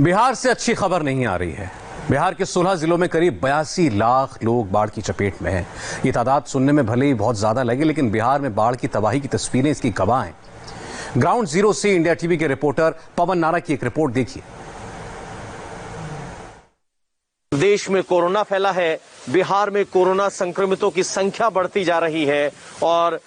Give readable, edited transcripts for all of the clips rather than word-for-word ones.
बिहार से अच्छी खबर नहीं आ रही है। बिहार के 16 जिलों में करीब 82 लाख लोग बाढ़ की चपेट में हैं। ये तादाद सुनने में भले ही बहुत ज्यादा लगे, लेकिन बिहार में बाढ़ की तबाही की तस्वीरें इसकी गवाह हैं। ग्राउंड जीरो से इंडिया टीवी के रिपोर्टर पवन नारा की एक रिपोर्ट देखिए। देश में कोरोना फैला है, बिहार में कोरोना संक्रमितों की संख्या बढ़ती जा रही है और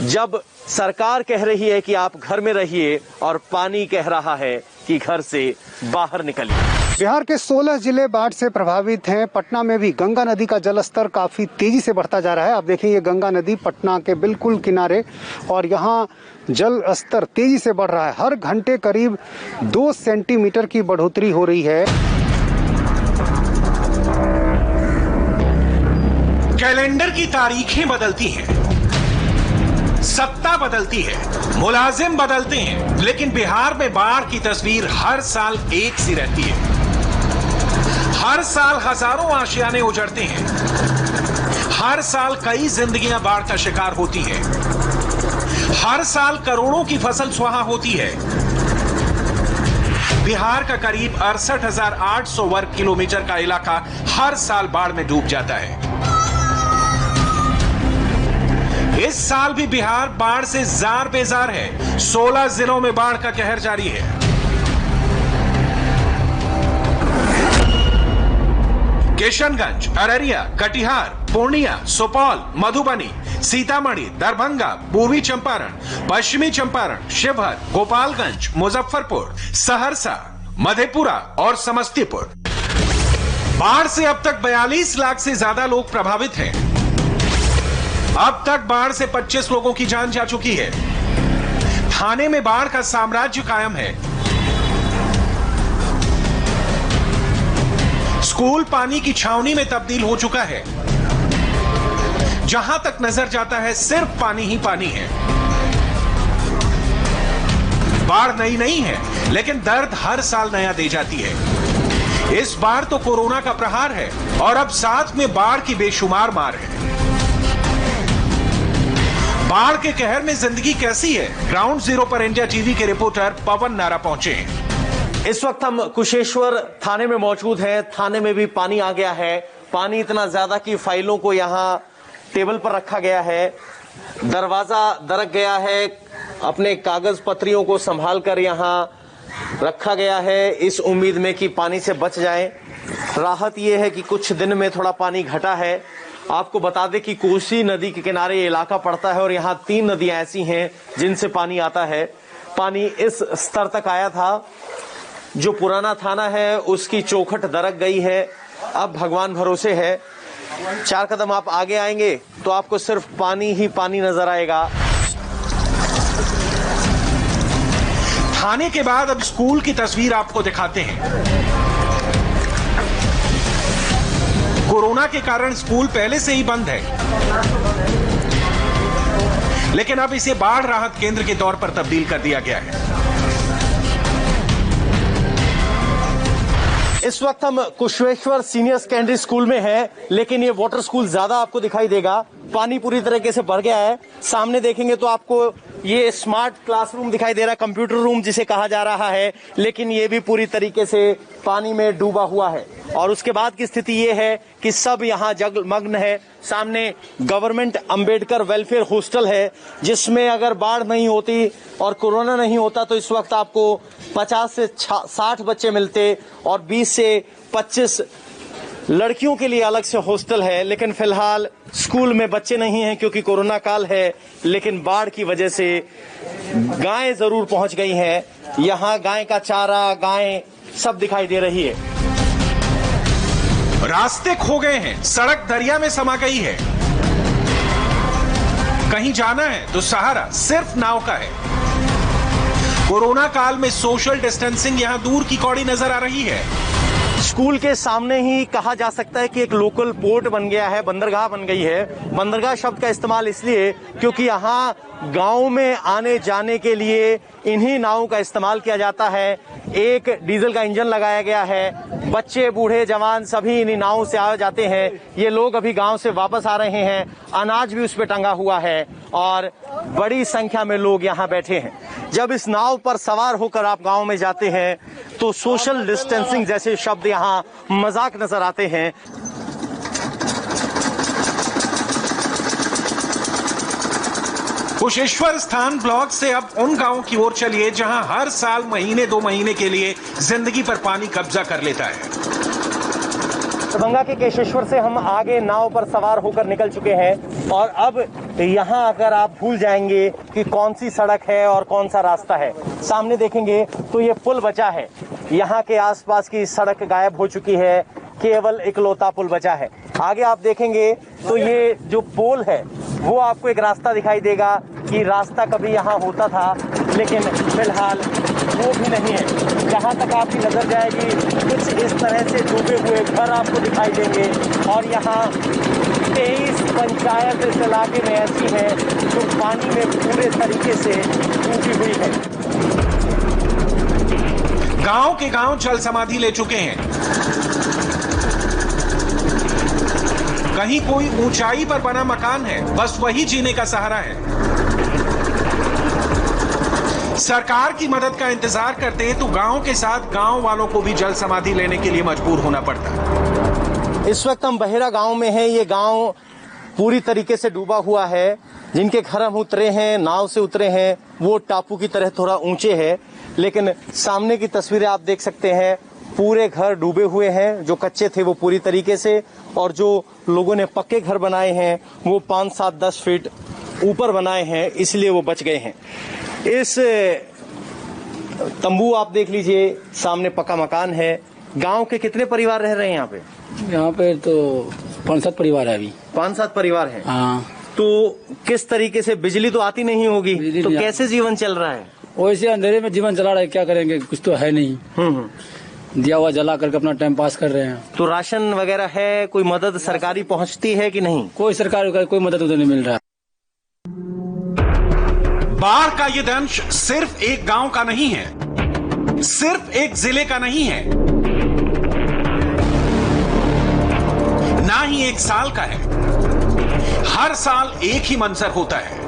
जब सरकार कह रही है कि आप घर में रहिए और पानी कह रहा है कि घर से बाहर निकलिए। बिहार के 16 जिले बाढ़ से प्रभावित हैं। पटना में भी गंगा नदी का जलस्तर काफी तेजी से बढ़ता जा रहा है। आप देखें, ये गंगा नदी पटना के बिल्कुल किनारे और यहाँ जल स्तर तेजी से बढ़ रहा है। हर घंटे करीब 2 सेंटीमीटर की बढ़ोतरी हो रही है। कैलेंडर की तारीखें बदलती हैं, सत्ता बदलती है, मुलाजिम बदलते हैं, लेकिन बिहार में बाढ़ की तस्वीर हर साल एक सी रहती है। हर साल हजारों आशियाने उजड़ते हैं, हर साल कई जिंदगियां बाढ़ का शिकार होती हैं, हर साल करोड़ों की फसल सुहा होती है। बिहार का करीब 68,800 वर्ग किलोमीटर का इलाका हर साल बाढ़ में डूब जाता है। इस साल भी बिहार बाढ़ से जार बेजार है। 16 जिलों में बाढ़ का कहर जारी है। किशनगंज, अररिया, कटिहार, पूर्णिया, सुपौल, मधुबनी, सीतामढ़ी, दरभंगा, पूर्वी चंपारण, पश्चिमी चंपारण, शिवहर, गोपालगंज, मुजफ्फरपुर, सहरसा, मधेपुरा और समस्तीपुर। बाढ़ से अब तक 42 लाख से ज्यादा लोग प्रभावित हैं। अब तक बाढ़ से 25 लोगों की जान जा चुकी है। थाने में बाढ़ का साम्राज्य कायम है। स्कूल पानी की छावनी में तब्दील हो चुका है। जहां तक नजर जाता है सिर्फ पानी ही पानी है। बाढ़ नई नहीं है, लेकिन दर्द हर साल नया दे जाती है। इस बार तो कोरोना का प्रहार है और अब साथ में बाढ़ की बेशुमार मार है। बाढ़ के कहर में जिंदगी कैसी है? ग्राउंड जीरो पर इंडिया टीवी के रिपोर्टर पवन नारा पहुंचे हैं। इस वक्त हम कुशेश्वर थाने में मौजूद हैं। थाने में भी पानी आ गया है। पानी इतना ज्यादा कि फाइलों को यहाँ टेबल पर रखा गया है, दरवाजा दरक गया है, अपने कागज पत्रियों को संभाल कर यहाँ रखा गया है इस उम्मीद में कि पानी से बच जाए। राहत यह है कि कुछ दिन में थोड़ा पानी घटा है। आपको बता दें कि कोसी नदी के किनारे ये इलाका पड़ता है और यहाँ 3 नदियां ऐसी हैं जिनसे पानी आता है। पानी इस स्तर तक आया था। जो पुराना थाना है उसकी चौखट दरक गई है। अब भगवान भरोसे है, 4 कदम आप आगे आएंगे तो आपको सिर्फ पानी ही पानी नजर आएगा। थाने के बाद अब स्कूल की तस्वीर आपको दिखाते हैं। कोरोना के कारण स्कूल पहले से ही बंद है, लेकिन अब इसे बाढ़ राहत केंद्र के तौर पर तब्दील कर दिया गया है। इस वक्त हम कुशेश्वर सीनियर सेकेंडरी स्कूल में हैं, लेकिन ये वाटर स्कूल ज्यादा आपको दिखाई देगा। पानी पूरी तरीके से भर गया है। सामने देखेंगे तो आपको ये स्मार्ट क्लासरूम दिखाई दे रहा है, कंप्यूटर रूम जिसे कहा जा रहा है, लेकिन ये भी पूरी तरीके से पानी में डूबा हुआ है। और उसके बाद की स्थिति ये है कि सब यहाँ जगमग्न है। सामने गवर्नमेंट अंबेडकर वेलफेयर हॉस्टल है, जिसमें अगर बाढ़ नहीं होती और कोरोना नहीं होता तो इस वक्त आपको 50 से 60 बच्चे मिलते और 20 से 25 लड़कियों के लिए अलग से हॉस्टल है। लेकिन फिलहाल स्कूल में बच्चे नहीं हैं क्योंकि कोरोना काल है, लेकिन बाढ़ की वजह से गायें जरूर पहुंच गई हैं। यहाँ गाय का चारा, गायें सब दिखाई दे रही है। रास्ते खो गए हैं, सड़क दरिया में समा गई है। कहीं जाना है तो सहारा सिर्फ नाव का है। कोरोना काल में सोशल डिस्टेंसिंग यहाँ दूर की कौड़ी नजर आ रही है। स्कूल के सामने ही कहा जा सकता है कि एक लोकल पोर्ट बन गया है, बंदरगाह बन गई है। बंदरगाह शब्द का इस्तेमाल इसलिए क्योंकि यहाँ गांव में आने जाने के लिए इन्हीं नावों का इस्तेमाल किया जाता है। एक डीजल का इंजन लगाया गया है। बच्चे, बूढ़े, जवान सभी इन्हीं नावों से आ जाते हैं। ये लोग अभी गांव से वापस आ रहे हैं। अनाज भी उस पर टंगा हुआ है और बड़ी संख्या में लोग यहाँ बैठे हैं। जब इस नाव पर सवार होकर आप गांव में जाते हैं तो सोशल डिस्टेंसिंग जैसे शब्द यहाँ मजाक नजर आते हैं। कुशेश्वर स्थान ब्लॉक से अब उन गांवों की ओर चलिए जहां हर साल महीने 2 महीने के लिए जिंदगी पर पानी कब्जा कर लेता है। दरभंगा के केशेश्वर से हम आगे नाव पर सवार होकर निकल चुके हैं और अब यहाँ आकर आप भूल जाएंगे कि कौन सी सड़क है और कौन सा रास्ता है। सामने देखेंगे तो ये पुल बचा है, यहाँ के आसपास की सड़क गायब हो चुकी है, केवल इकलौता पुल बचा है। आगे आप देखेंगे तो ये जो पोल है वो आपको एक रास्ता दिखाई देगा कि रास्ता कभी यहाँ होता था, लेकिन फिलहाल वो भी नहीं है। जहाँ तक आपकी नजर जाएगी कुछ इस तरह से डूबे हुए घर आपको दिखाई देंगे और यहाँ 23 पंचायत इस इलाके में ऐसी है जो पानी में पूरे तरीके से डूबी हुई है। गांव के गांव जल समाधि ले चुके हैं। कहीं कोई ऊंचाई पर बना मकान है, बस वही जीने का सहारा है। सरकार की मदद का इंतजार करते तो गांव के साथ गांव वालों को भी जल समाधि लेने के लिए मजबूर होना पड़ता। इस वक्त हम बहेरा गांव में हैं। ये गांव पूरी तरीके से डूबा हुआ है। जिनके घर हम उतरे हैं, नाव से उतरे हैं, वो टापू की तरह थोड़ा ऊंचे है, लेकिन सामने की तस्वीरें आप देख सकते हैं। पूरे घर डूबे हुए हैं, जो कच्चे थे वो पूरी तरीके से, और जो लोगों ने पक्के घर बनाए हैं वो 5, 7, 10 फीट ऊपर बनाए हैं, इसलिए वो बच गए हैं। इस तंबू आप देख लीजिए, सामने पक्का मकान है। गांव के कितने परिवार रह रहे हैं यहाँ पे? यहाँ पे तो 5-7 परिवार है अभी। 5-7 परिवार है। हाँ। तो किस तरीके से, बिजली तो आती नहीं होगी, तो कैसे जीवन चल रहा है? वैसे अंधेरे में जीवन चला रहा है, क्या करेंगे, कुछ तो है नहीं। दिया हुआ जला करके अपना टाइम पास कर रहे हैं। तो राशन वगैरह है, कोई मदद सरकारी पहुंचती है कि नहीं? कोई सरकार का कोई मदद उधर नहीं मिल रहा। बाढ़ का ये दंश सिर्फ एक गांव का नहीं है, सिर्फ एक जिले का नहीं है, ना ही एक साल का है। हर साल एक ही मंजर होता है।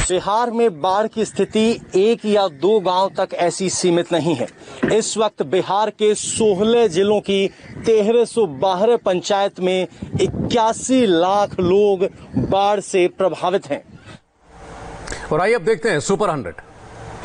बिहार में बाढ़ की स्थिति 1 या 2 गांव तक ऐसी सीमित नहीं है। इस वक्त बिहार के 16 जिलों की 1312 पंचायत में 81 लाख लोग बाढ़ से प्रभावित हैं। और आइए अब देखते हैं सुपर 100।